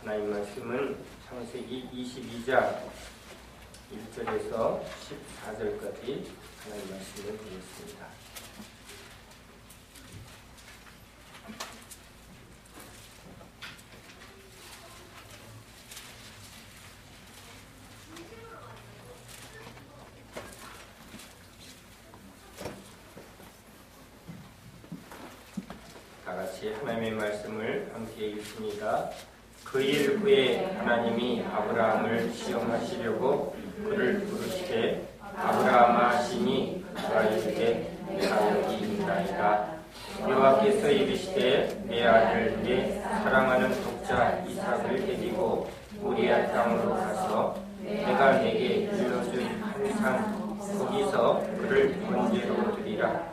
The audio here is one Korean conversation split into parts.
하나님 말씀은 창세기 22장 1절에서 14절까지 하나님 말씀을 드리겠습니다. 다 같이 하나님의 말씀을 함께 읽습니다. 그 일 후에 하나님이 아브라함을 시험하시려고 그를 부르시되 아브라함아 하시니 그가 이르되 내가 여기 있나이다. 여호와께서 이르시되 내 아들 내 사랑하는 독자 이삭을 데리고 모리아 땅으로 가서 내가 내게 일러준 한 산 거기서 그를 번제로 드리라.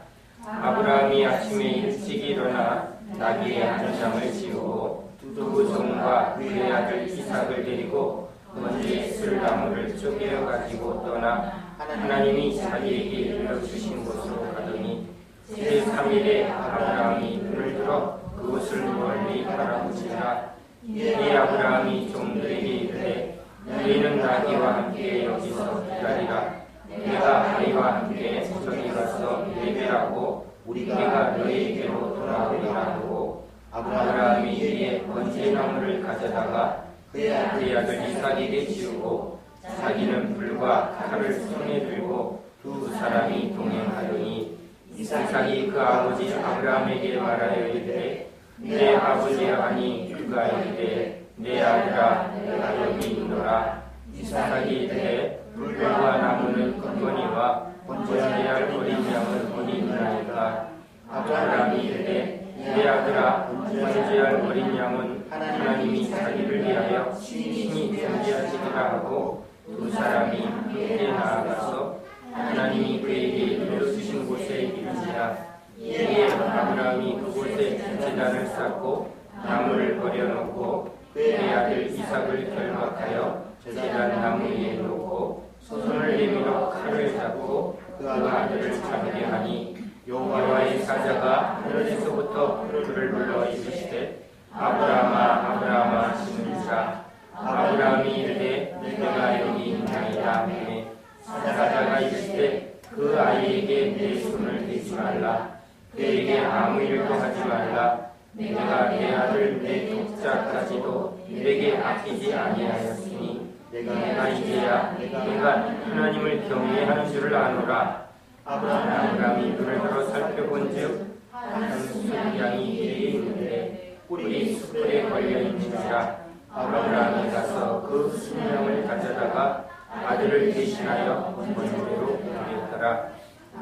아브라함이 아침에 일찍 일어나 나귀의 한 장을 지우고 두 종과 그의 아들 이삭을 데리고 먼지에 쓸 나무를 쪼개어 가지고 떠나 하나님이 자기에게 일러주신 곳으로 가더니 제3일에 아브라함이 눈을 들어 그곳을 멀리 바라보니라. 이에 아브라함이 종들에게 이르되 너희는 나귀와 함께 여기서 기다리라. 내가 아이와 함께 저기 가서 예배하고 우리가 너희에게로 돌아오리라 하고 아브라함이 이에 번제나무를 가져다가 그의 아들 이삭에게 지우고 자기는 불과 칼을 손에 들고 두 사람이 동행하더니 이삭이 그 아버지 아브라함에게 말하여 이르되 내 아버지 아니 그가 이르되 내 아들아 내가 여기 있노라. 이삭이 이르되 불과 나무는 끄거니와 번제할 어린 양은 어디 있나이까. 아브라함이 이르되 내 아들아 번제할 어린 양은 하나님이 자기를 위하여 친히 준비하시리라 하고 두 사람이 함께 나아가서 하나님이 그에게 일러주신 곳에 이르니라. 이에 아브라함이 그곳에 제단을 쌓고 나무를 버려놓고 그의 아들 이삭을 결박하여 제단 나무 위에 놓고 손을 내밀어 칼을 잡고 그 아들을 잡게 하니 여호와의 사자가 하늘에서부터 그를 불러 이르시되 아브라함아 아브라함아 하시는지라. 아브라함이 이르되 내가 여기 있나이다 하매 사자가 이르시되 그 아이에게 내 손을 대지 말라. 그에게 아무 일도 하지 말라. 내가 내 아들 내 독자까지도 내게 아끼지 아니하였으니 내가 이제야 내가 하나님을 경외하는 줄을 아노라. 아브라함이 눈을 들어 살펴본즉 한 숫양이 길에 있는데 뿔이 숯불에 걸려있는지라. 아브라함이 가서 그 순양을 가져다가 아들을 대신하여 번제로 드렸더라.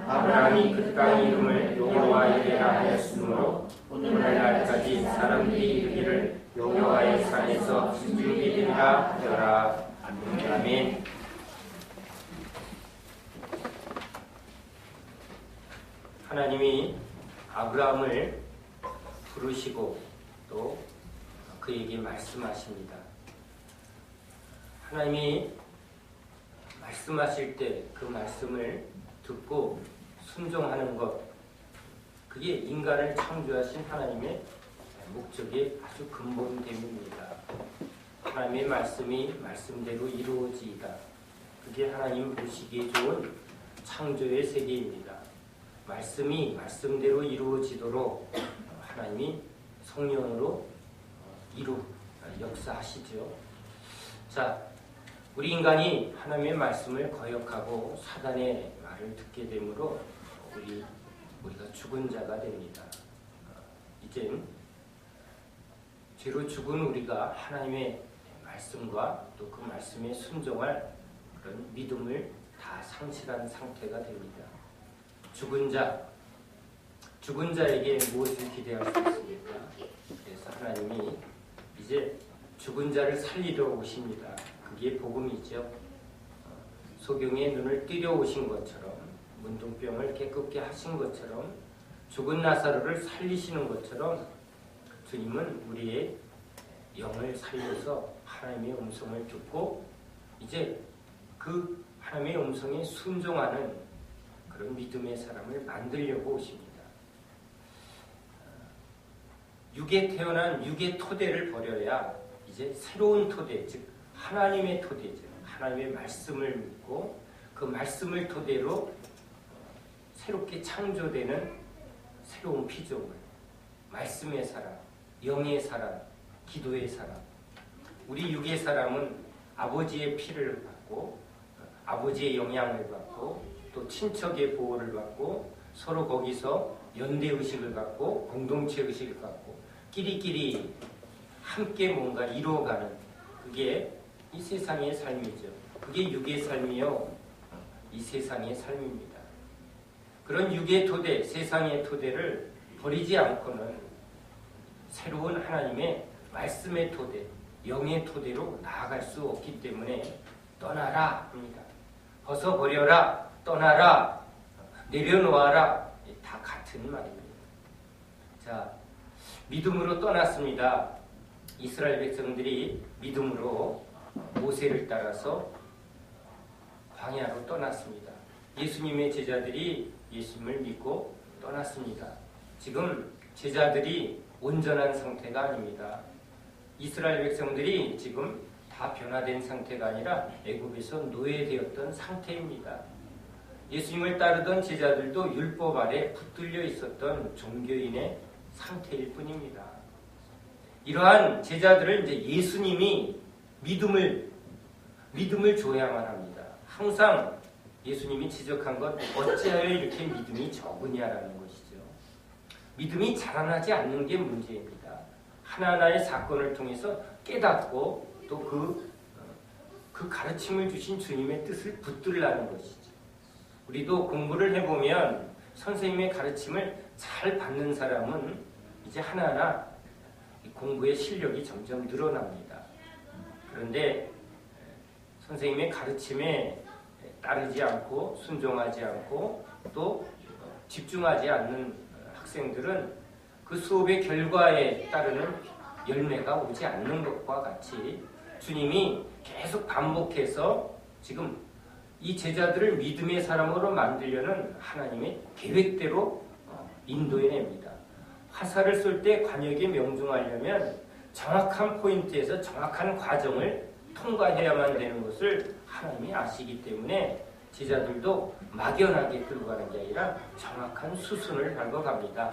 아브라함이 그 땅 이름을 여호와 이레라 하였으므로 오늘날까지 사람들이 이르기를 여호와의 산에서 숨기리라 하더라. 아멘. 하나님이 아브라함을 부르시고 또 그에게 말씀하십니다. 하나님이 말씀하실 때 그 말씀을 듣고 순종하는 것, 그게 인간을 창조하신 하나님의 목적의 아주 근본됨입니다. 하나님의 말씀이 말씀대로 이루어지이다. 그게 하나님 보시기에 좋은 창조의 세계입니다. 말씀이 말씀대로 이루어지도록 하나님이 성령으로 역사하시죠. 자, 우리 인간이 하나님의 말씀을 거역하고 사단의 말을 듣게 되므로 우리가 죽은 자가 됩니다. 이젠 죄로 죽은 우리가 하나님의 말씀과 또 그 말씀에 순종할 그런 믿음을 다 상실한 상태가 됩니다. 죽은 자에게 무엇을 기대할 수 있습니까? 그래서 하나님이 이제 죽은 자를 살리러 오십니다. 그게 복음이죠. 소경의 눈을 뜨려 오신 것처럼, 문둥병을 깨끗게 하신 것처럼, 죽은 나사로를 살리시는 것처럼 주님은 우리의 영을 살려서 하나님의 음성을 듣고 이제 그 하나님의 음성에 순종하는 그런 믿음의 사람을 만들려고 오십니다. 육에 태어난 육의 토대를 버려야 이제 새로운 토대, 즉 하나님의 토대죠. 하나님의 말씀을 믿고 그 말씀을 토대로 새롭게 창조되는 새로운 피조물, 말씀의 사람, 영의 사람, 기도의 사람. 우리 육의 사람은 아버지의 피를 받고 아버지의 영향을 받고 또 친척의 보호를 받고 서로 거기서 연대의식을 갖고 공동체의식을 갖고 끼리끼리 함께 뭔가 이루어가는 그게 이 세상의 삶이죠. 그게 육의 삶이요. 이 세상의 삶입니다. 그런 육의 토대, 세상의 토대를 버리지 않고는 새로운 하나님의 말씀의 토대, 영의 토대로 나아갈 수 없기 때문에 떠나라 합니다. 벗어버려라, 떠나라, 내려놓아라, 다 같은 말입니다. 자, 믿음으로 떠났습니다. 이스라엘 백성들이 믿음으로 모세를 따라서 광야로 떠났습니다. 예수님의 제자들이 예수님을 믿고 떠났습니다. 지금 제자들이 온전한 상태가 아닙니다. 이스라엘 백성들이 지금 다 변화된 상태가 아니라 애굽에서 노예되었던 상태입니다. 예수님을 따르던 제자들도 율법 아래 붙들려 있었던 종교인의 상태일 뿐입니다. 이러한 제자들을 이제 예수님이 믿음을 줘야만 합니다. 항상 예수님이 지적한 것 어찌하여 이렇게 믿음이 적으냐라는 것이죠. 믿음이 자라나지 않는 게 문제입니다. 하나하나의 사건을 통해서 깨닫고 또 그 가르침을 주신 주님의 뜻을 붙들라는 것이죠. 우리도 공부를 해보면 선생님의 가르침을 잘 받는 사람은 이제 하나하나 공부의 실력이 점점 늘어납니다. 그런데 선생님의 가르침에 따르지 않고 순종하지 않고 또 집중하지 않는 학생들은 그 수업의 결과에 따르는 열매가 오지 않는 것과 같이 주님이 계속 반복해서 지금 이 제자들을 믿음의 사람으로 만들려는 하나님의 계획대로 인도해냅니다. 화살을 쏠 때 관역에 명중하려면 정확한 포인트에서 정확한 과정을 통과해야만 되는 것을 하나님이 아시기 때문에 제자들도 막연하게 끌고 가는 게 아니라 정확한 수순을 밟아갑니다.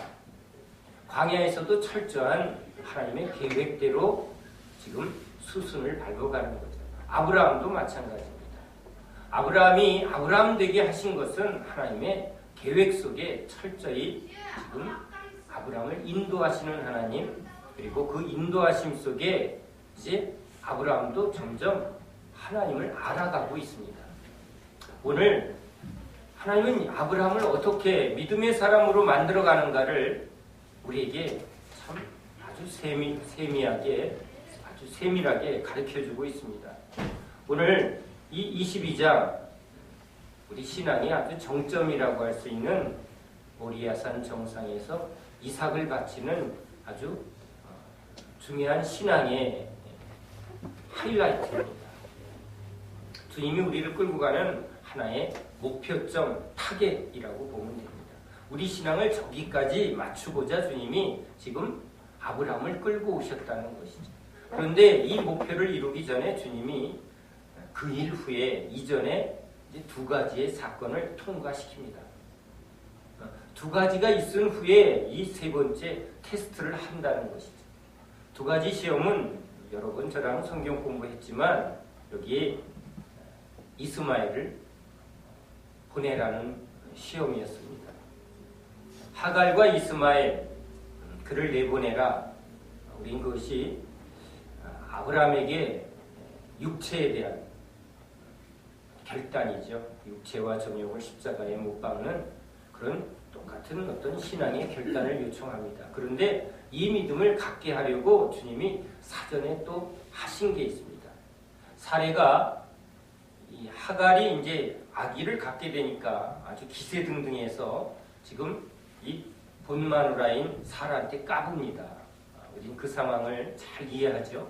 광야에서도 철저한 하나님의 계획대로 지금 수순을 밟아가는 거죠. 아브라함도 마찬가지입니다. 아브라함이 아브라함 되게 하신 것은 하나님의 계획 속에 철저히 지금 아브라함을 인도하시는 하나님, 그리고 그 인도하심 속에 이제 아브라함도 점점 하나님을 알아가고 있습니다. 오늘 하나님은 아브라함을 어떻게 믿음의 사람으로 만들어가는가를 우리에게 참 아주 세밀하게 가르쳐주고 있습니다. 오늘 이 22장 우리 신앙의 아주 정점이라고 할 수 있는 모리아산 정상에서 이삭을 바치는 아주 중요한 신앙의 하이라이트입니다. 주님이 우리를 끌고 가는 하나의 목표점, 타겟이라고 보면 됩니다. 우리 신앙을 저기까지 맞추고자 주님이 지금 아브라함을 끌고 오셨다는 것이죠. 그런데 이 목표를 이루기 전에 주님이 그 일 후에 이전에 이제 두 가지의 사건을 통과시킵니다. 두 가지가 있은 후에 이 세 번째 테스트를 한다는 것이죠. 두 가지 시험은 여러 번 저랑 성경 공부했지만 여기에 이스마엘을 보내라는 시험이었습니다. 하갈과 이스마엘 그를 내보내라. 우린 그것이 아브라함에게 육체에 대한 결단이죠. 육체와 정욕을 십자가에 못 박는 그런 똑같은 어떤 신앙의 결단을 요청합니다. 그런데 이 믿음을 갖게 하려고 주님이 사전에 또 하신 게 있습니다. 사례가 이 하갈이 이제 아기를 갖게 되니까 아주 기세등등해서 지금 이 본마누라인 사라한테 까붑니다. 우린 그 상황을 잘 이해하죠.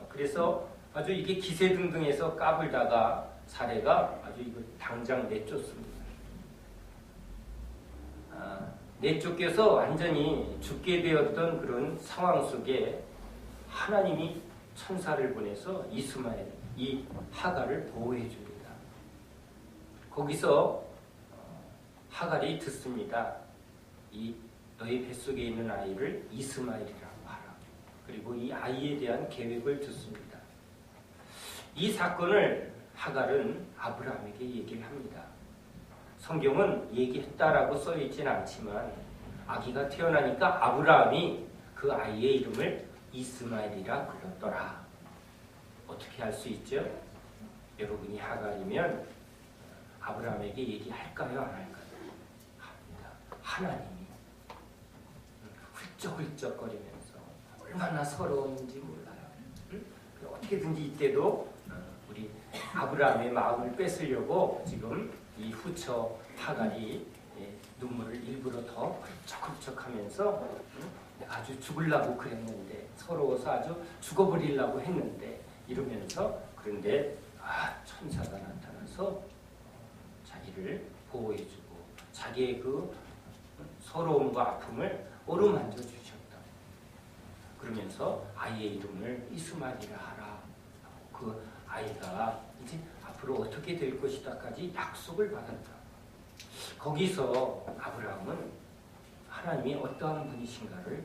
그래서 아주 이게 기세등등해서 까불다가 사례가 아주 이거 당장 내쫓습니다. 내쫓겨서 완전히 죽게 되었던 그런 상황 속에 하나님이 천사를 보내서 이스마엘, 이 하갈을 보호해 줍니다. 거기서 하갈이 듣습니다. 이 너희 뱃속에 있는 아이를 이스마엘이라고 하라. 그리고 이 아이에 대한 계획을 듣습니다. 이 사건을 하갈은 아브라함에게 얘기를 합니다. 성경은 얘기했다라고 써있진 않지만 아기가 태어나니까 아브라함이 그 아이의 이름을 이스마엘이라 불렀더라. 어떻게 할 수 있죠? 여러분이 하갈이면 아브라함에게 얘기할까요? 안 할까요? 합니다. 하나님이 훌쩍훌쩍거리면서 얼마나 서러운지 몰라요. 어떻게든지 이때도 우리 아브라함의 마음을 뺏으려고 지금 이 후처 하갈이 눈물을 일부러 더 훌쩍훌쩍하면서 아주 죽으려고 그랬는데, 서러워서 아주 죽어버리려고 했는데 이러면서, 그런데 천사가 나타나서 자기를 보호해주고 자기의 그 서러움과 아픔을 어루만져 주셨다. 그러면서 아이의 이름을 이스마엘이라 하라. 그 아이가 이제 앞으로 어떻게 될 것이다까지 약속을 받았다. 거기서 아브라함은 하나님이 어떠한 분이신가를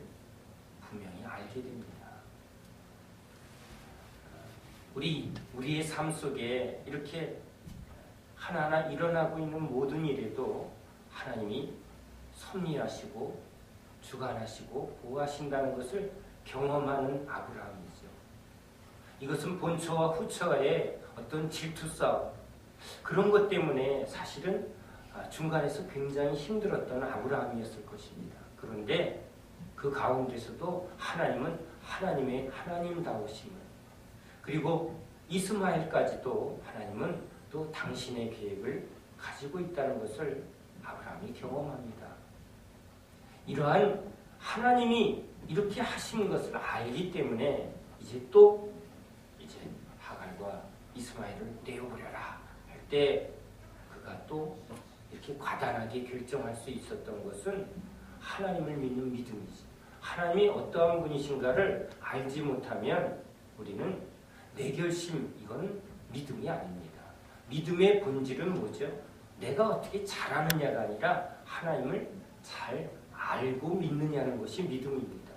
분명히 알게 됩니다. 우리의 삶 속에 이렇게 하나하나 일어나고 있는 모든 일에도 하나님이 섭리하시고 주관하시고 보호하신다는 것을 경험하는 아브라함이죠. 이것은 본처와 후처의 어떤 질투 싸움, 그런 것 때문에 사실은 중간에서 굉장히 힘들었던 아브라함이었을 것입니다. 그런데 그 가운데서도 하나님은 하나님의 하나님다우심을, 그리고 이스마엘까지도 하나님은 또 당신의 계획을 가지고 있다는 것을 아브라함이 경험합니다. 이러한 하나님이 이렇게 하신 것을 알기 때문에 이제 하갈과 이스마엘을 내어버려라 할 때 그가 또 이렇게 과단하게 결정할 수 있었던 것은 하나님을 믿는 믿음이지. 하나님이 어떠한 분이신가를 알지 못하면 우리는 내 결심, 이건 믿음이 아닙니다. 믿음의 본질은 뭐죠? 내가 어떻게 잘하느냐가 아니라 하나님을 잘 알고 믿느냐는 것이 믿음입니다.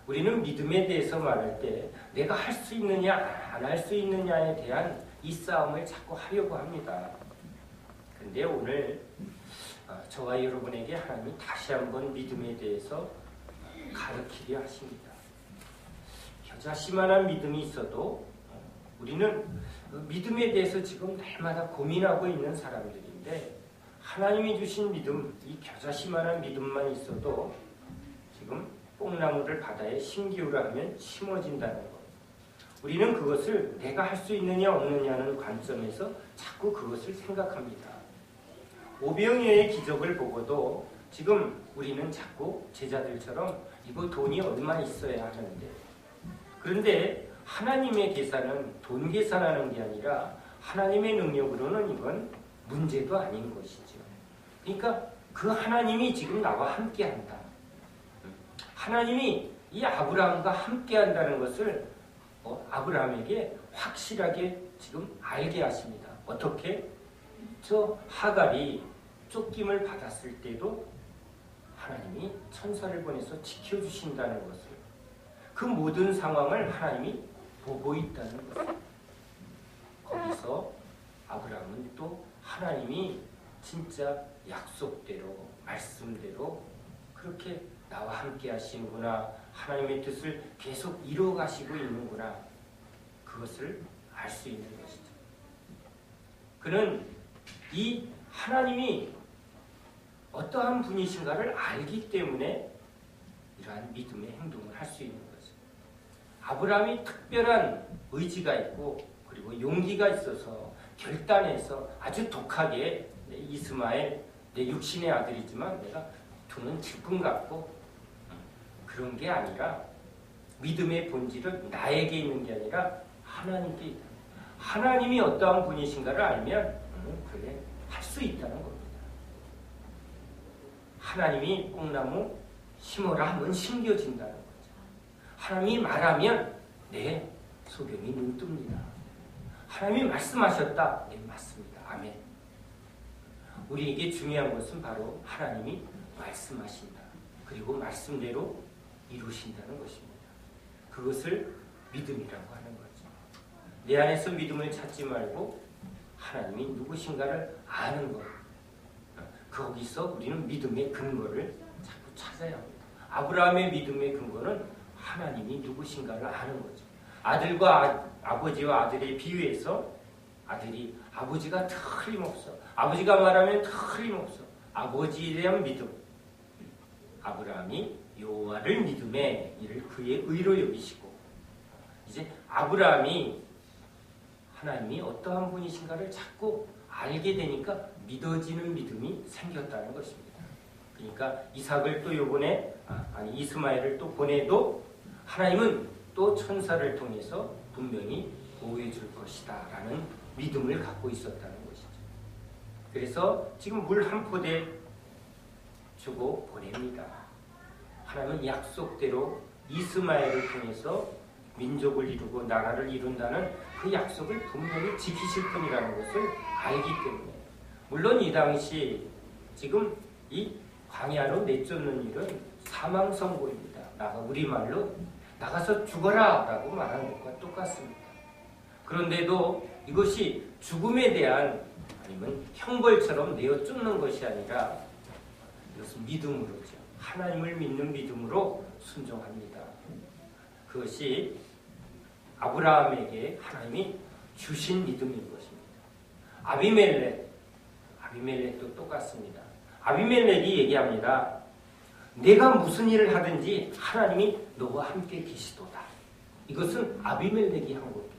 우리는 믿음에 대해서 말할 때 내가 할 수 있느냐 안 할 수 있느냐에 대한 이 싸움을 자꾸 하려고 합니다. 근데 오늘 저와 여러분에게 하나님이 다시 한번 믿음에 대해서 가르치려 하십니다. 겨자씨만한 믿음이 있어도 우리는 믿음에 대해서 지금 날마다 고민하고 있는 사람들인데, 하나님이 주신 믿음, 이 겨자씨만한 믿음만 있어도 지금 뽕나무를 바다에 심기우라 하면 심어진다는 것. 우리는 그것을 내가 할 수 있느냐 없느냐는 관점에서 자꾸 그것을 생각합니다. 오병이어의 기적을 보고도 지금 우리는 자꾸 제자들처럼 이거 돈이 얼마 있어야 하는데, 그런데 하나님의 계산은 돈 계산하는 게 아니라 하나님의 능력으로는 이건 문제도 아닌 것이죠. 그러니까 그 하나님이 지금 나와 함께 한다. 하나님이 이 아브라함과 함께 한다는 것을 아브라함에게 확실하게 지금 알게 하십니다. 어떻게? 저 하갈이 쫓김을 받았을 때도 하나님이 천사를 보내서 지켜주신다는 것을, 그 모든 상황을 하나님이 보고 있다는 것을, 거기서 아브라함은 또 하나님이 진짜 약속대로 말씀대로 그렇게 나와 함께 하시는구나, 하나님의 뜻을 계속 이루어가시고 있는구나, 그것을 알 수 있는 것이죠. 그는 이 하나님이 어떠한 분이신가를 알기 때문에 이러한 믿음의 행동을 할 수 있는 거죠. 아브라함이 특별한 의지가 있고 그리고 용기가 있어서 결단해서 아주 독하게 내 이스마엘, 내 육신의 아들이지만 내가 두는 질끈 갖고, 그런 게 아니라 믿음의 본질은 나에게 있는 게 아니라 하나님께 있다. 하나님이 어떠한 분이신가를 알면 그래 할 수 있다는 겁니다. 하나님이 뽕나무 심어라 하면 심겨진다는 거죠. 하나님이 말하면 네, 소경이 눈 뜹니다. 하나님이 말씀하셨다. 네, 맞습니다. 아멘. 우리에게 중요한 것은 바로 하나님이 말씀하신다. 그리고 말씀대로 이루신다는 것입니다. 그것을 믿음이라고 하는 거죠. 내 안에서 믿음을 찾지 말고 하나님이 누구신가를 아는 것. 거기서 우리는 믿음의 근거를 자꾸 찾아야 합니다. 아브라함의 믿음의 근거는 하나님이 누구신가를 아는 거죠. 아들과 아버지와 아들의 비유에서 아들이 아버지가 틀림없어. 아버지가 말하면 틀림없어. 아버지에 대한 믿음. 아브라함이 여호와를 믿음에 이를 그의 의로 여기시고 이제 아브라함이 하나님이 어떠한 분이신가를 자꾸 알게 되니까 믿어지는 믿음이 생겼다는 것입니다. 그러니까 이삭을 또 요번에 이스마엘을 또 보내도 하나님은 또 천사를 통해서 분명히 보호해 줄 것이다 라는 믿음을 갖고 있었다는 것이죠. 그래서 지금 물 한 포대 주고 보냅니다. 하나님은 약속대로 이스마엘을 통해서 민족을 이루고 나라를 이룬다는 그 약속을 분명히 지키실 분이라는 것을 알기 때문에 물론 이 당시 지금 이 광야로 내쫓는 일은 사망 선고입니다. 우리말로 나가서 죽어라 라고 말하는 것과 똑같습니다. 그런데도 이것이 죽음에 대한 아니면 형벌처럼 내어 쫓는 것이 아니라 이것은 믿음으로죠. 하나님을 믿는 믿음으로 순종합니다. 그것이 아브라함에게 하나님이 주신 믿음인 것입니다. 아비멜렉도 똑같습니다. 아비멜렉이 얘기합니다. 내가 무슨 일을 하든지 하나님이 너와 함께 계시도다. 이것은 아비멜렉이 한 겁니다.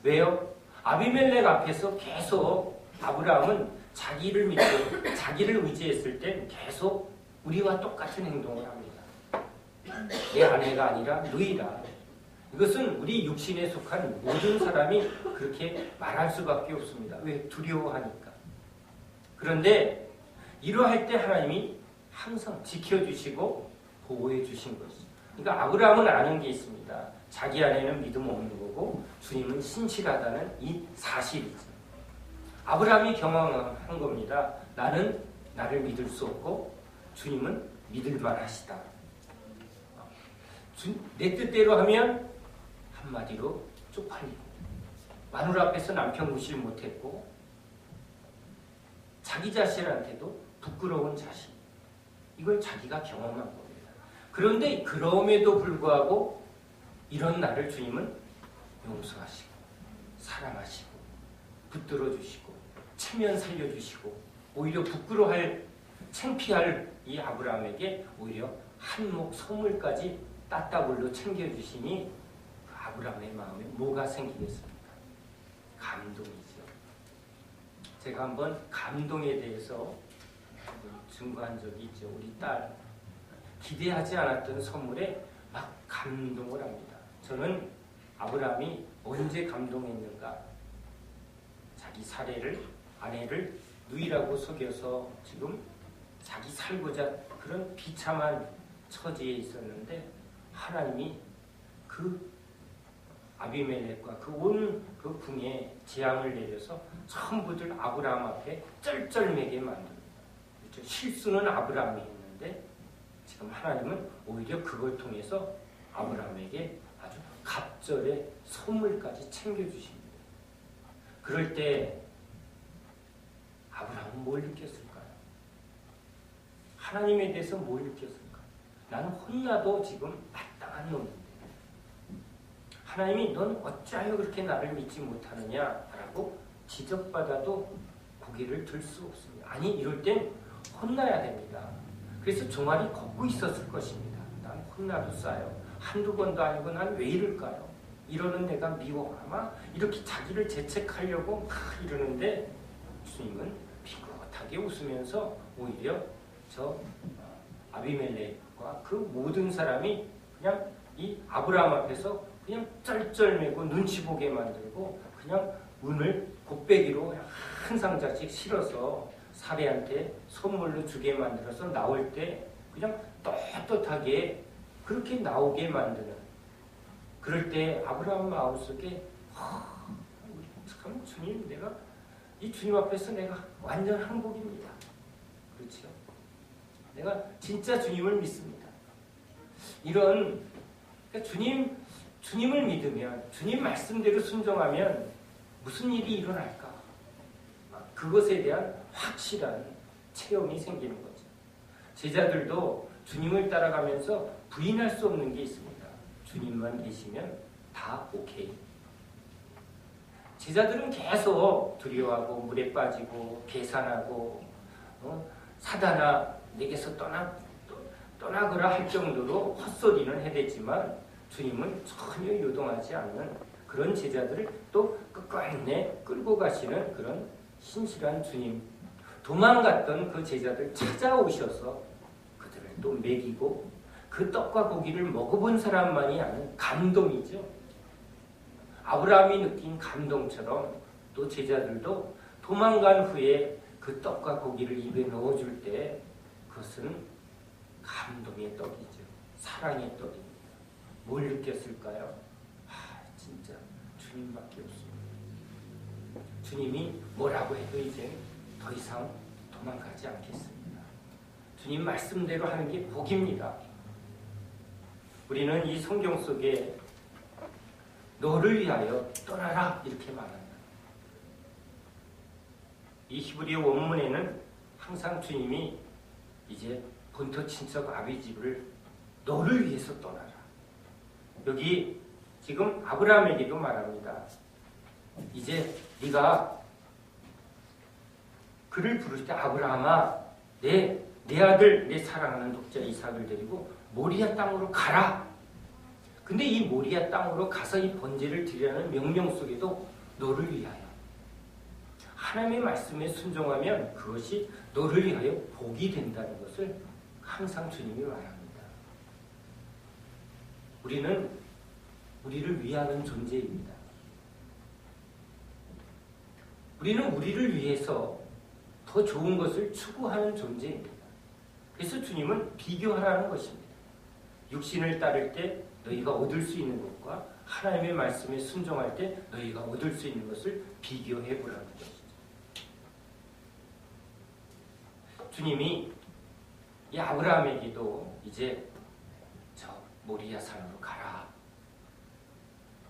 왜요? 아비멜렉 앞에서 계속 아브라함은 자기를 믿고 자기를 의지했을 때 계속 우리와 똑같은 행동을 합니다. 내 아내가 아니라 너희라. 이것은 우리 육신에 속한 모든 사람이 그렇게 말할 수밖에 없습니다. 왜? 두려워하니까. 그런데 이러할 때 하나님이 항상 지켜주시고 보호해 주신 것이죠. 그러니까 아브라함은 아는 게 있습니다. 자기 안에는 믿음 없는 거고 주님은 신실하다는 이 사실이죠. 아브라함이 경험한 겁니다. 나는 나를 믿을 수 없고 주님은 믿을 만하시다. 내 뜻대로 하면 한마디로 쪽팔리고 마누라 앞에서 남편 무시를 못했고 자기 자신한테도 부끄러운 자신. 이걸 자기가 경험한 겁니다. 그런데 그럼에도 불구하고 이런 나를 주님은 용서하시고 사랑하시고 붙들어 주시고 체면 살려주시고 오히려 부끄러워할 창피할 이 아브라함에게 오히려 한몫 선물까지 따따블로 챙겨주시니 그 아브라함의 마음에 뭐가 생기겠습니까? 감동이죠. 제가 한번 감동에 대해서 증거한 적이 있죠. 우리 딸 기대하지 않았던 선물에 막 감동을 합니다. 저는 아브라함이 언제 감동했는가? 자기 아내를 누이라고 속여서 지금 자기 살고자 그런 비참한 처지에 있었는데 하나님이 그 아비멜렉과 그 온 그 궁에 재앙을 내려서 전부들 아브라함 앞에 쩔쩔매게 만듭니다. 그렇죠? 실수는 아브라함이 했는데 지금 하나님은 오히려 그걸 통해서 아브라함에게 아주 갑절의 선물까지 챙겨주십니다. 그럴 때 아브라함은 뭘 느꼈을까요? 하나님에 대해서 뭘 느꼈을까요? 나는 혼나도 지금 마땅한 놈인데 하나님이 넌 어찌하여 그렇게 나를 믿지 못하느냐라고 지적받아도 고개를 들 수 없습니다. 아니 이럴 땐 혼나야 됩니다. 그래서 종아리 걷고 있었을 것입니다. 난 혼나도 싸요. 한두 번도 아니고 난 왜 이럴까요? 이러는 내가 미워. 아마 이렇게 자기를 재책하려고 막 이러는데 주님은 비긋하게 웃으면서 오히려 저 아비멜렉과 그 모든 사람이 그냥 이 아브라함 앞에서 그냥 쩔쩔매고 눈치 보게 만들고 그냥 문을 곱빼기로 한 상자씩 실어서 사례한테 선물로 주게 만들어서 나올 때 그냥 떳떳하게 그렇게 나오게 만드는 그럴 때 아브라함 마음속에 참 주님, 내가 이 주님 앞에서 내가 완전 항복입니다. 그렇죠? 내가 진짜 주님을 믿습니다. 이런 그러니까 주님을 믿으면, 주님 말씀대로 순종하면 무슨 일이 일어날까? 그것에 대한 확실한 체험이 생기는 거죠. 제자들도 주님을 따라가면서 부인할 수 없는 게 있습니다. 주님만 계시면 다 오케이. 제자들은 계속 두려워하고 물에 빠지고 계산하고 사단아 내게서 떠나거라 할 정도로 헛소리는 해댔지만 주님은 전혀 요동하지 않는 그런 제자들을 또 끝까지 끌고 가시는 그런 신실한 주님. 도망갔던 그 제자들 찾아오셔서 그들을 또 먹이고 그 떡과 고기를 먹어본 사람만이 아는 감동이죠. 아브라함이 느낀 감동처럼 또 제자들도 도망간 후에 그 떡과 고기를 입에 넣어줄 때 그것은 감동의 떡이죠. 사랑의 떡입니다. 뭘 느꼈을까요? 진짜 주님밖에 없습니다. 주님이 뭐라고 해도 이제 더 이상 도망가지 않겠습니다. 주님 말씀대로 하는 게 복입니다. 우리는 이 성경 속에 너를 위하여 떠나라 이렇게 말합니다. 이 히브리어 원문에는 항상 주님이 이제 본토 친척 아비 집을 너를 위해서 떠나라. 여기 지금 아브라함에게도 말합니다. 이제 네가 그를 부를 때 아브라함아 내 아들 내 사랑하는 독자 이삭을 데리고 모리아 땅으로 가라. 근데 이 모리아 땅으로 가서 이 번제를 드리라는 명령 속에도 너를 위하여 하나님의 말씀에 순종하면 그것이 너를 위하여 복이 된다는 것을 항상 주님이 말합니다. 우리는 우리를 위하는 존재입니다. 우리는 우리를 위해서 더 좋은 것을 추구하는 존재입니다. 그래서 주님은 비교하라는 것입니다. 육신을 따를 때 너희가 얻을 수 있는 것과 하나님의 말씀에 순종할 때 너희가 얻을 수 있는 것을 비교해 보라는 것이죠. 주님이 이 아브라함에게도 이제 저 모리아 산으로 가라.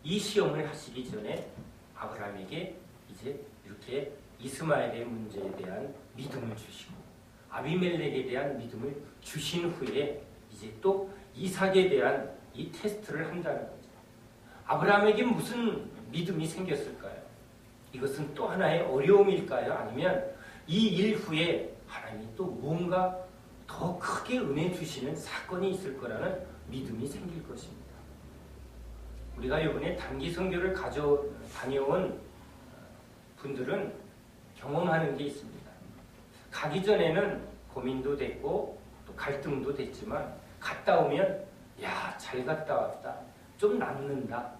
이 시험을 하시기 전에 아브라함에게 이제 이렇게 이스마엘의 문제에 대한 믿음을 주시고 아비멜렉에 대한 믿음을 주신 후에 이제 또 이삭에 대한 이 테스트를 한다는 거죠. 아브라함에게 무슨 믿음이 생겼을까요? 이것은 또 하나의 어려움일까요? 아니면 이 일 후에 하나님이 또 뭔가 더 크게 은혜 주시는 사건이 있을 거라는 믿음이 생길 것입니다. 우리가 이번에 단기 선교를 다녀온 분들은 경험하는 게 있습니다. 가기 전에는 고민도 됐고 또 갈등도 됐지만 갔다 오면 야, 잘 갔다 왔다. 좀 남는다.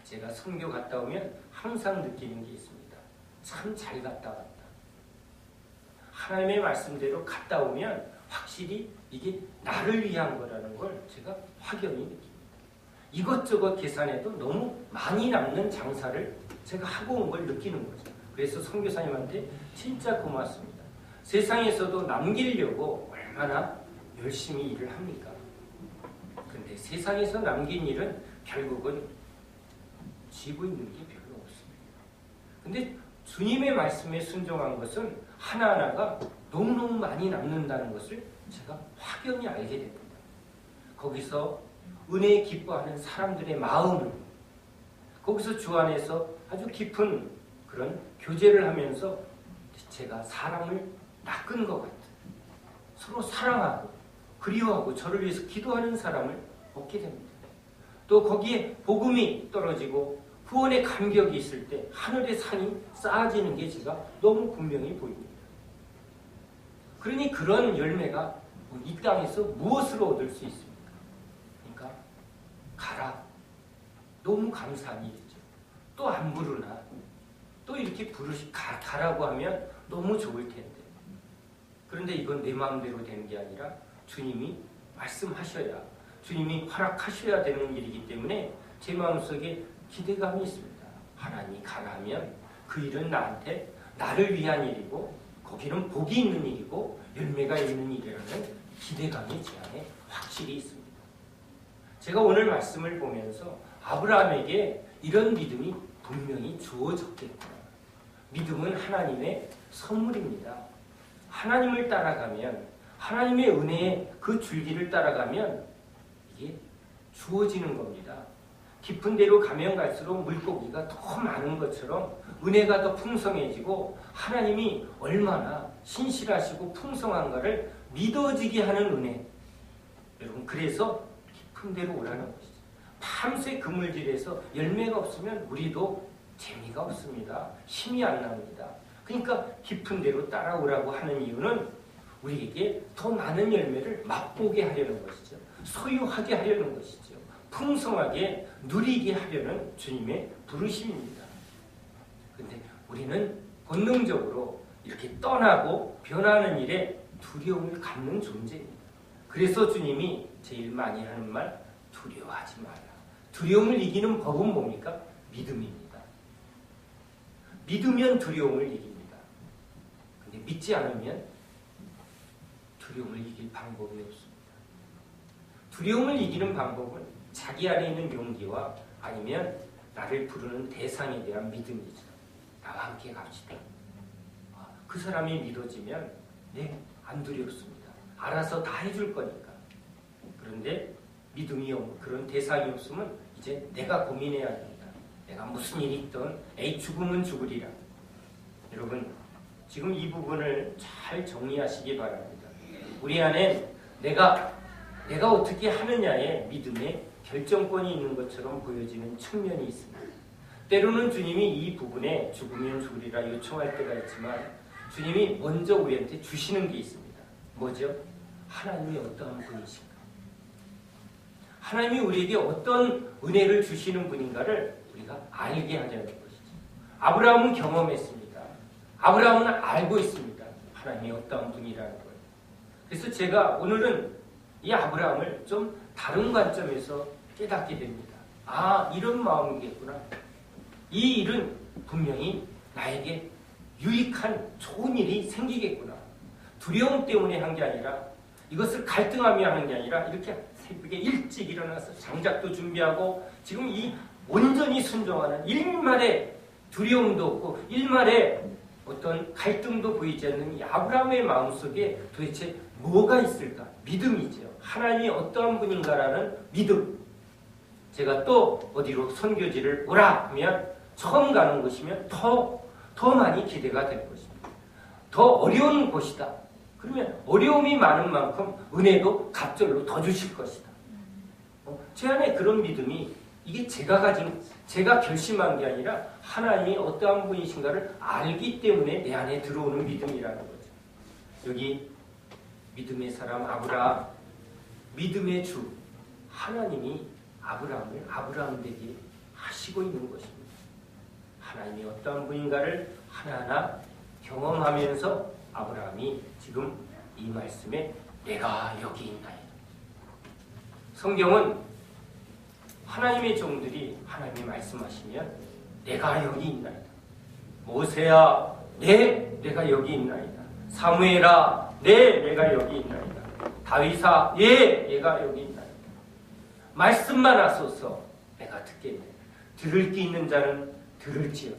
제가 선교 갔다 오면 항상 느끼는 게 있습니다. 참 잘 갔다 왔다. 하나님의 말씀대로 갔다 오면 확실히 이게 나를 위한 거라는 걸 제가 확연히 느낍니다. 이것저것 계산해도 너무 많이 남는 장사를 제가 하고 온 걸 느끼는 거죠. 그래서 선교사님한테 진짜 고맙습니다. 세상에서도 남기려고 얼마나 열심히 일을 합니까? 근데 세상에서 남긴 일은 결국은 쥐고 있는 게 별로 없습니다. 근데 주님의 말씀에 순종한 것은 하나하나가 너무너무 많이 남는다는 것을 제가 확연히 알게 됩니다. 거기서 은혜에 기뻐하는 사람들의 마음을, 거기서 주 안에서 아주 깊은 그런 교제를 하면서 제가 사람을 낚은 것 같은, 서로 사랑하고 그리워하고 저를 위해서 기도하는 사람을 얻게 됩니다. 또 거기에 복음이 떨어지고 후원의 감격이 있을 때 하늘의 산이 쌓아지는 게 제가 너무 분명히 보입니다. 그러니 그런 열매가 이 땅에서 무엇으로 얻을 수 있습니까? 그러니까 가라. 너무 감사한 일이죠. 또 안 부르나? 또 이렇게 가라고 하면 너무 좋을 텐데. 그런데 이건 내 마음대로 되는 게 아니라 주님이 말씀하셔야 주님이 허락하셔야 되는 일이기 때문에 제 마음속에 기대감이 있습니다. 하나님이 가라하면 그 일은 나를 위한 일이고 거기는 복이 있는 일이고 열매가 있는 일이라는 기대감이 제 안에 확실히 있습니다. 제가 오늘 말씀을 보면서 아브라함에게 이런 믿음이 분명히 주어졌겠구나. 믿음은 하나님의 선물입니다. 하나님을 따라가면, 하나님의 은혜의 그 줄기를 따라가면 이게 주어지는 겁니다. 깊은 데로 가면 갈수록 물고기가 더 많은 것처럼 은혜가 더 풍성해지고 하나님이 얼마나 신실하시고 풍성한가를 믿어지게 하는 은혜. 여러분, 그래서 깊은 데로 오라는 것이죠. 밤새 그물질에서 열매가 없으면 우리도 재미가 없습니다. 힘이 안 납니다. 그러니까 깊은 데로 따라오라고 하는 이유는 우리에게 더 많은 열매를 맛보게 하려는 것이죠. 소유하게 하려는 것이죠. 풍성하게 누리게 하려는 주님의 부르심입니다. 그런데 우리는 본능적으로 이렇게 떠나고 변하는 일에 두려움을 갖는 존재입니다. 그래서 주님이 제일 많이 하는 말, 두려워하지 마라. 두려움을 이기는 법은 뭡니까? 믿음입니다. 믿으면 두려움을 이깁니다. 근데 믿지 않으면 두려움을 이길 방법이 없습니다. 두려움을 이기는 방법은 자기 안에 있는 용기와 아니면 나를 부르는 대상에 대한 믿음이죠. 나와 함께 갑시다. 그 사람이 믿어지면 안 두렵습니다. 알아서 다 해줄 거니까. 그런데 믿음이 없는 그런 대상이 없으면 이제 내가 고민해야 됩니다. 내가 무슨 일이 있든 죽으면 죽으리라. 여러분, 지금 이 부분을 잘 정리하시기 바랍니다. 우리 안에 내가 어떻게 하느냐에 믿음의 결정권이 있는 것처럼 보여지는 측면이 있습니다. 때로는 주님이 이 부분에 죽으면 죽으리라 요청할 때가 있지만 주님이 먼저 우리한테 주시는 게 있습니다. 뭐죠? 하나님이 어떠한 분이신가? 하나님이 우리에게 어떤 은혜를 주시는 분인가를 우리가 알게 하려는 것이죠. 아브라함은 경험했습니다. 아브라함은 알고 있습니다. 하나님이 어떠한 분이라는 걸. 그래서 제가 오늘은 이 아브라함을 좀 다른 관점에서 깨닫게 됩니다. 이런 마음이겠구나. 이 일은 분명히 나에게 유익한 좋은 일이 생기겠구나. 두려움 때문에 한 게 아니라 이것을 갈등하며 하는 게 아니라 이렇게 새벽에 일찍 일어나서 장작도 준비하고 지금 이 온전히 순종하는 일말의 두려움도 없고 일말의 어떤 갈등도 보이지 않는 이 아브라함의 마음속에 도대체 뭐가 있을까? 믿음이죠. 하나님이 어떠한 분인가라는 믿음. 제가 또 어디로 선교지를 오라 하면 처음 가는 곳이면 더 많이 기대가 될 것입니다. 더 어려운 곳이다. 그러면 어려움이 많은 만큼 은혜도 갑절로 더 주실 것이다. 제 안에 그런 믿음이 이게 제가 결심한 게 아니라 하나님이 어떠한 분이신가를 알기 때문에 내 안에 들어오는 믿음이라는 거죠. 여기 믿음의 사람 아브라함, 믿음의 주 하나님이 아브라함을 아브라함 되게 하시고 있는 것입니다. 하나님이 어떠한 분인가를 하나하나 경험하면서 아브라함이 지금 이 말씀에 내가 여기 있나이다. 성경은 하나님의 종들이 하나님이 말씀하시면 내가 여기 있나이다. 모세야, 내가 여기 있나이다. 사무엘아, 내가 여기 있나이다. 다윗아, 얘가 여기 있나이다. 말씀만 하소서 내가 듣겠네. 들을 게 있는 자는 들을지어다.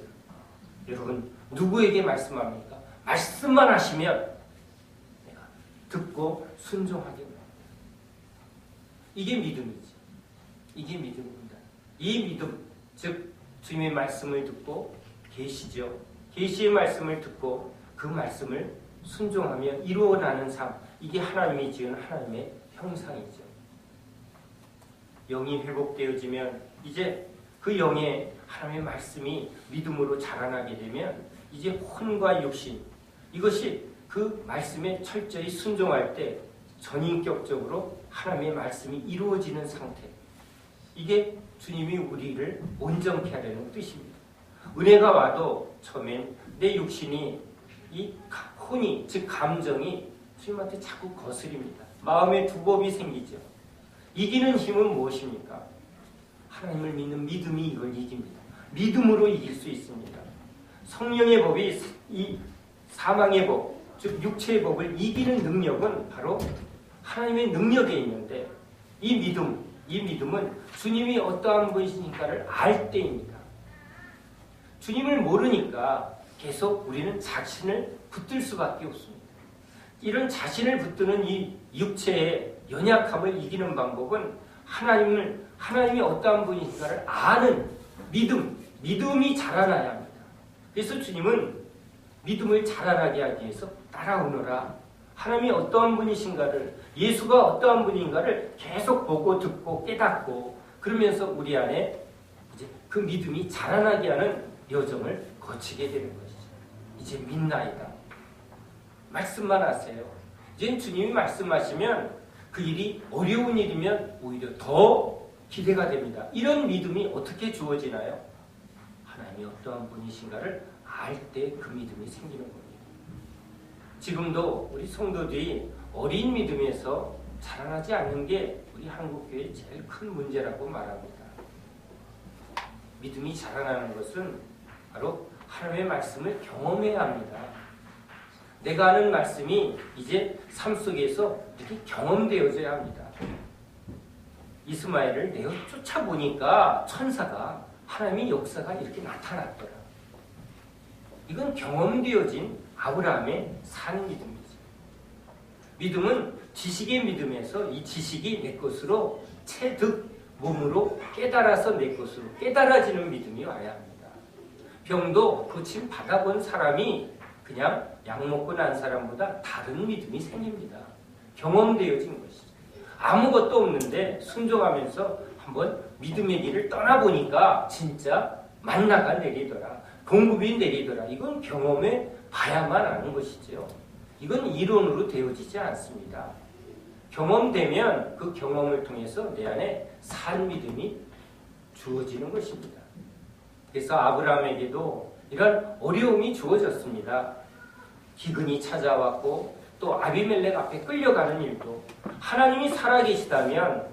여러분, 누구에게 말씀합니까? 말씀만 하시면 내가 듣고 순종하겠네. 이게 믿음이지. 이게 믿음입니다. 이 믿음, 즉 주님의 말씀을 듣고 계시죠. 계시의 말씀을 듣고 그 말씀을 순종하며 이루어나는 삶, 이게 하나님이 지은 하나님의 형상이죠. 영이 회복되어지면 이제 그 영의 하나님의 말씀이 믿음으로 자라나게 되면 이제 혼과 육신, 이것이 그 말씀에 철저히 순종할 때 전인격적으로 하나님의 말씀이 이루어지는 상태, 이게 주님이 우리를 온전케 하려는 뜻입니다. 은혜가 와도 처음엔 내 육신이 이 혼이, 즉 감정이 주님한테 자꾸 거스립니다. 마음의 두법이 생기죠. 이기는 힘은 무엇입니까? 하나님을 믿는 믿음이 이걸 이깁니다. 믿음으로 이길 수 있습니다. 성령의 법이 이 사망의 법, 즉 육체의 법을 이기는 능력은 바로 하나님의 능력에 있는데 이 믿음은 주님이 어떠한 분이신가를 알 때입니다. 주님을 모르니까 계속 우리는 자신을 붙들 수밖에 없습니다. 이런 자신을 붙드는 이 육체의 연약함을 이기는 방법은 하나님이 어떠한 분이신가를 아는 믿음이 자라나야 합니다. 그래서 주님은 믿음을 자라나게 하기 위해서 따라오너라. 하나님이 어떠한 분이신가를, 예수가 어떠한 분인가를 계속 보고 듣고 깨닫고 그러면서 우리 안에 이제 그 믿음이 자라나게 하는 여정을 거치게 되는 것이죠. 이제 믿나이다. 말씀만 하세요. 이제 주님이 말씀하시면 그 일이 어려운 일이면 오히려 더 기대가 됩니다. 이런 믿음이 어떻게 주어지나요? 하나님이 어떠한 분이신가를 알 때 그 믿음이 생기는 겁니다. 지금도 우리 성도들이 어린 믿음에서 자라나지 않는 게 우리 한국교회의 제일 큰 문제라고 말합니다. 믿음이 자라나는 것은 바로 하나님의 말씀을 경험해야 합니다. 내가 아는 말씀이 이제 삶 속에서 이렇게 경험되어져야 합니다. 이스마엘을 내어 쫓아보니까 천사가 하나님의 역사가 이렇게 나타났더라. 이건 경험되어진 아브라함의 산 믿음이죠. 믿음은 지식의 믿음에서 이 지식이 내 것으로 체득 몸으로 깨달아서 내 것으로 깨달아지는 믿음이 와야 합니다. 병도 고침 받아본 사람이 그냥 약 먹고 난 사람보다 다른 믿음이 생깁니다. 경험되어진 것이죠. 아무것도 없는데 순종하면서 한번 믿음의 길을 떠나보니까 진짜 만나가 내리더라. 공급이 내리더라. 이건 경험해 봐야만 아는 것이죠. 이건 이론으로 되어지지 않습니다. 경험되면 그 경험을 통해서 내 안에 산 믿음이 주어지는 것입니다. 그래서 아브라함에게도 이런 어려움이 주어졌습니다. 기근이 찾아왔고 또 아비멜렉 앞에 끌려가는 일도 하나님이 살아계시다면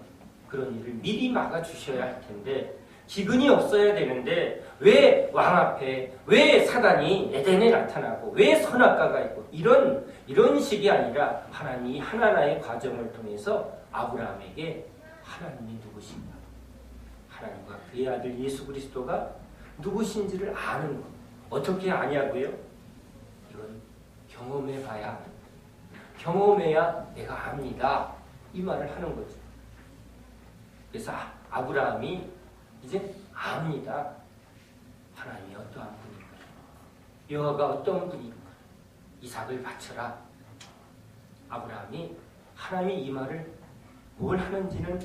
그런 일을 미리 막아주셔야 할 텐데 기근이 없어야 되는데 왜 왕 앞에 왜 사단이 에덴에 나타나고 왜 선악과가 있고 이런 식이 아니라 하나님이 하나하나의 과정을 통해서 아브라함에게 하나님이 누구신가, 하나님과 그의 아들 예수 그리스도가 누구신지를 아는 것. 어떻게 아냐고요? 이건 경험해 봐야 합니다. 경험해야 내가 압니다. 이 말을 하는 거죠. 그래서 아브라함이 이제 압니다. 하나님이 어떠한 분인가, 여호와가 어떤 분인가, 이삭을 바쳐라. 아브라함이 하나님이 이 말을 뭘 하는지는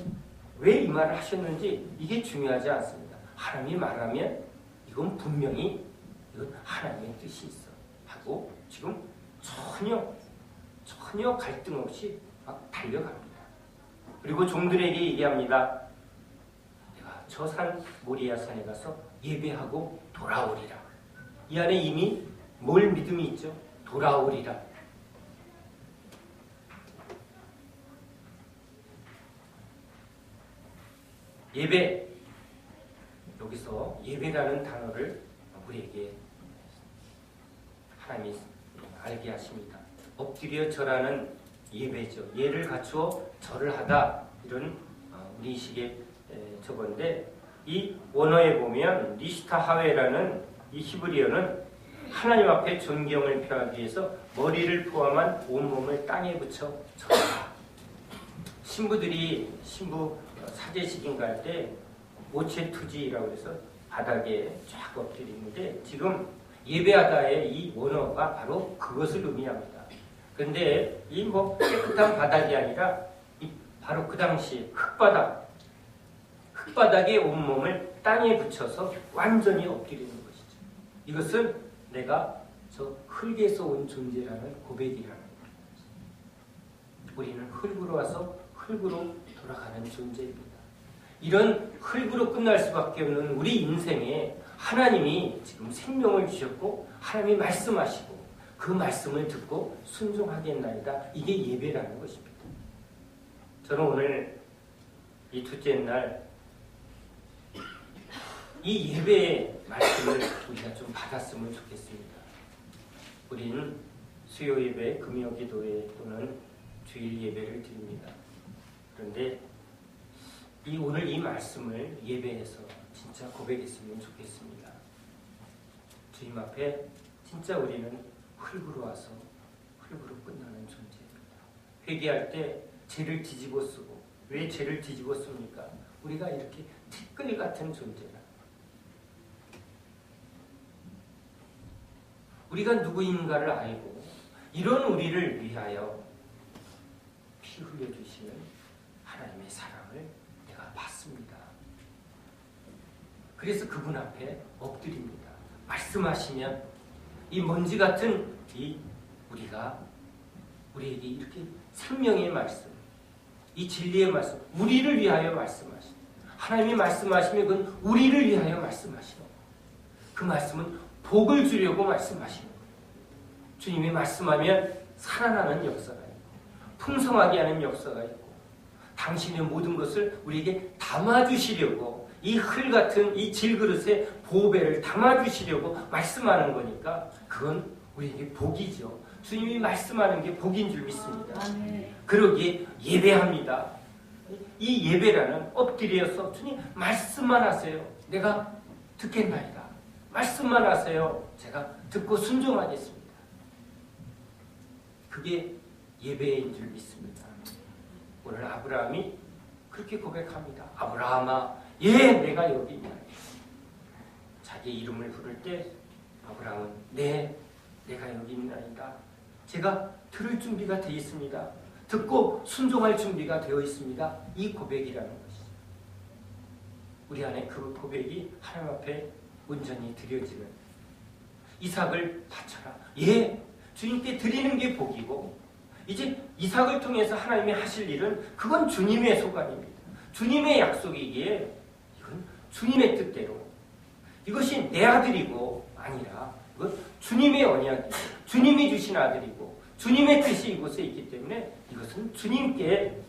왜 이 말을 하셨는지 이게 중요하지 않습니다. 하나님이 말하면 이건 분명히 이건 하나님의 뜻이 있어 하고 지금 전혀 갈등 없이 막 달려갑니다. 그리고 종들에게 얘기합니다. 내가 저 산 모리아 산에 가서 예배하고 돌아오리라. 이 안에 이미 뭘 믿음이 있죠? 돌아오리라. 예배, 여기서 예배라는 단어를 우리에게 하나님이 알게 하십니다. 엎드려 절하는 예배죠. 예를 갖추어 절을 하다, 이런 우리식의 저건데, 이 원어에 보면 리시타 하웨라는 이 히브리어는 하나님 앞에 존경을 표하기 위해서 머리를 포함한 온몸을 땅에 붙여 절하라. 신부들이 신부 사제식인가 할 때 오체투지라고 해서 바닥에 쫙 엎드리는데, 지금 예배하다의 이 원어가 바로 그것을 의미합니다. 그런데 이 깨끗한 바닥이 아니라 바로 그 당시 흙바닥에 온몸을 땅에 붙여서 완전히 엎드리는 것이죠. 이것은 내가 저 흙에서 온 존재라는 고백이라는 거예요. 우리는 흙으로 와서 흙으로 돌아가는 존재입니다. 이런 흙으로 끝날 수밖에 없는 우리 인생에 하나님이 지금 생명을 주셨고 하나님이 말씀하시고 그 말씀을 듣고 순종하겠나이다. 이게 예배라는 것입니다. 저는 오늘 이 둘째 날 이 예배의 말씀을 우리가 좀 받았으면 좋겠습니다. 우리는 수요 예배, 금요 기도회 또는 주일 예배를 드립니다. 그런데 오늘 이 말씀을 예배에서 진짜 고백했으면 좋겠습니다. 주님 앞에 진짜 우리는 흙으로 와서 흙으로 끝나는 존재입니다. 회개할 때 죄를 뒤집어 쓰고, 왜 죄를 뒤집어 씁니까? 우리가 이렇게 티끌 같은 존재라. 우리가 누구인가를 알고 이런 우리를 위하여 피 흘려주시는 하나님의 사랑을 내가 받습니다. 그래서 그분 앞에 엎드립니다. 말씀하시면 이 먼지 같은 우리에게 이렇게 생명의 말씀, 이 진리의 말씀, 우리를 위하여 말씀하시는, 하나님이 말씀하시면 그건 우리를 위하여 말씀하시는, 그 말씀은 복을 주려고 말씀하시는 거예요. 주님이 말씀하면 살아나는 역사가 있고 풍성하게 하는 역사가 있고 당신의 모든 것을 우리에게 담아주시려고 이 흘 같은 이 질그릇에 보배를 담아주시려고 말씀하는 거니까 그건 우리에게 복이죠. 주님이 말씀하는 게 복인 줄 믿습니다. 그러기에 예배합니다. 이 예배라는 엎드려서 주님 말씀만 하세요. 내가 듣겠나이다. 말씀만 하세요. 제가 듣고 순종하겠습니다. 그게 예배인 줄 믿습니다. 오늘 아브라함이 그렇게 고백합니다. 아브라함아, 예, 내가 여기 있다. 자기 이름을 부를 때 아브라함은 네, 내가 여기 있나이다. 제가 들을 준비가 되어 있습니다. 듣고 순종할 준비가 되어 있습니다. 이 고백이라는 것이죠. 우리 안에 그 고백이 하나님 앞에 온전히 드려지는, 이삭을 바쳐라. 예, 주님께 드리는 게 복이고 이제 이삭을 통해서 하나님이 하실 일은 그건 주님의 소관입니다. 주님의 약속이기에 이건 주님의 뜻대로, 이것이 내 아들이고 아니라 이건 주님의 언약이고 주님이 주신 아들이고 주님의 뜻이 이곳에 있기 때문에 이것은 주님께,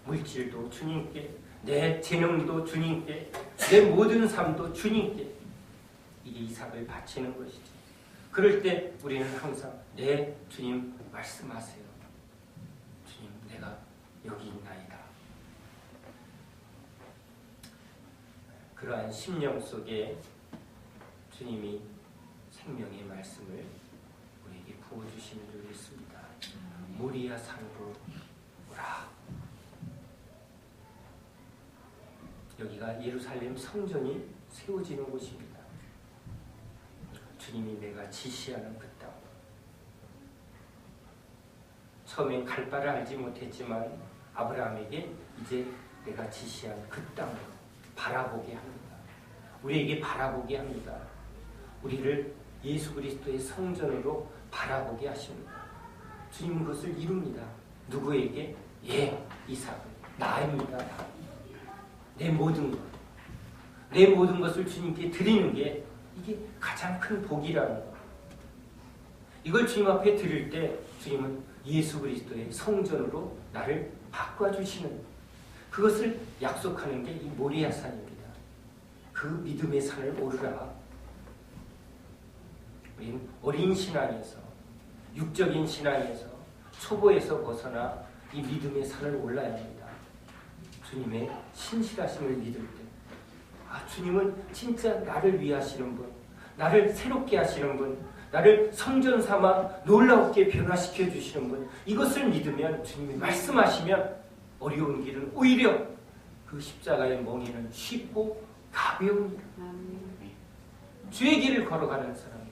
물질도 주님께, 내 재능도 주님께, 내 모든 삶도 주님께, 이게 이삭을 바치는 것이죠. 그럴 때 우리는 항상 네, 주님 말씀하세요. 주님, 내가 여기 있나이다. 그러한 심령 속에 주님이 생명의 말씀을 우리에게 부어주시는 줄 믿습니다. 모리아 산으로 오라. 여기가 예루살렘 성전이 세워지는 곳입니다. 주님이 내가 지시하는 그 땅. 처음엔 갈 바를 알지 못했지만 아브라함에게 이제 내가 지시한 그 땅을 바라보게 합니다. 우리에게 바라보게 합니다. 우리를 예수 그리스도의 성전으로 바라보게 하십니다. 주님은 그것을 이룹니다. 누구에게? 예, 이삭을. 나입니다. 내 모든 것. 내 모든 것을 주님께 드리는 게 이게 가장 큰 복이라는 것. 이걸 주님 앞에 드릴 때 주님은 예수 그리스도의 성전으로 나를 바꿔주시는, 그것을 약속하는 게 이 모리아 산입니다. 그 믿음의 산을 오르라. 우리는 어린 신앙에서, 육적인 신앙에서, 초보에서 벗어나 이 믿음의 산을 올라야 합니다. 주님의 신실하심을 믿을 때, 아, 주님은 진짜 나를 위하시는 분, 나를 새롭게 하시는 분, 나를 성전 삼아 놀랍게 변화시켜 주시는 분, 이것을 믿으면, 주님이 말씀하시면 어려운 길은 오히려 그 십자가의 멍에는 쉽고 가벼웁니다. 주의 길을 걸어가는 사람들이,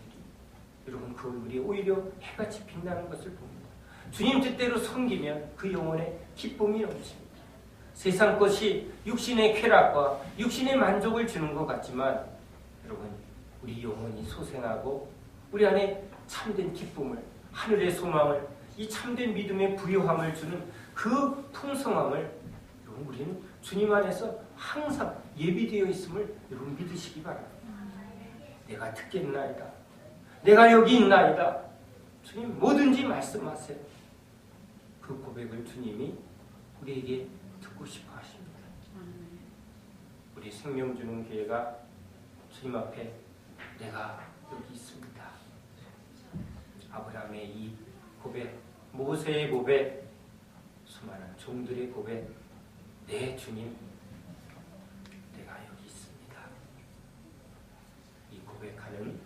여러분, 그 얼굴이 오히려 해같이 빛나는 것을 봅니다. 주님 뜻대로 섬기면 그 영혼에 기쁨이 넘칩니다. 세상 것이 육신의 쾌락과 육신의 만족을 주는 것 같지만 여러분, 우리 영혼이 소생하고 우리 안에 참된 기쁨을, 하늘의 소망을, 이 참된 믿음의 부요함을 주는 그 풍성함을 여러분, 우리는 주님 안에서 항상 예비되어 있음을 여러분 믿으시기 바랍니다. 내가 듣겠나이다. 내가 여기 있나이다. 주님 뭐든지 말씀하세요. 그 고백을 주님이 우리에게 듣고 싶어 하십니다. 우리 생명 주는 교회가 주님 앞에 내가 여기 있습니다. 아브라함의 이 고백, 모세의 고백, 수많은 종들의 고백, 네 주님, 내가 여기 있습니다. 이 고백하는